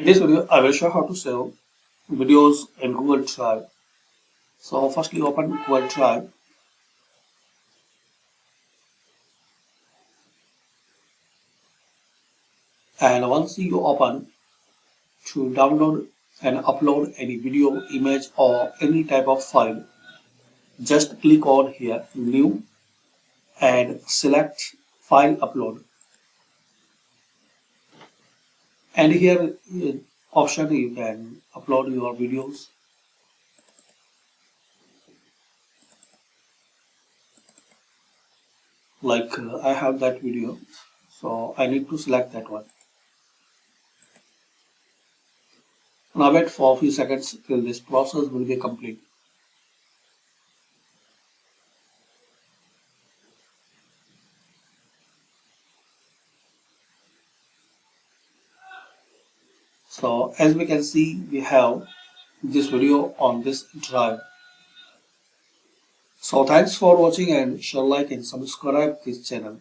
This video I will show how to save videos in Google Drive. So firstly open Google Drive and once you open to download and upload any video, image or any type of file, just click on here new and select file upload. And here option you can upload your videos. Like I have that video, so I need to select that one. Now wait for a few seconds till this process will be complete. So as we can see, we have this video on this drive. So thanks for watching and share, like and subscribe this channel.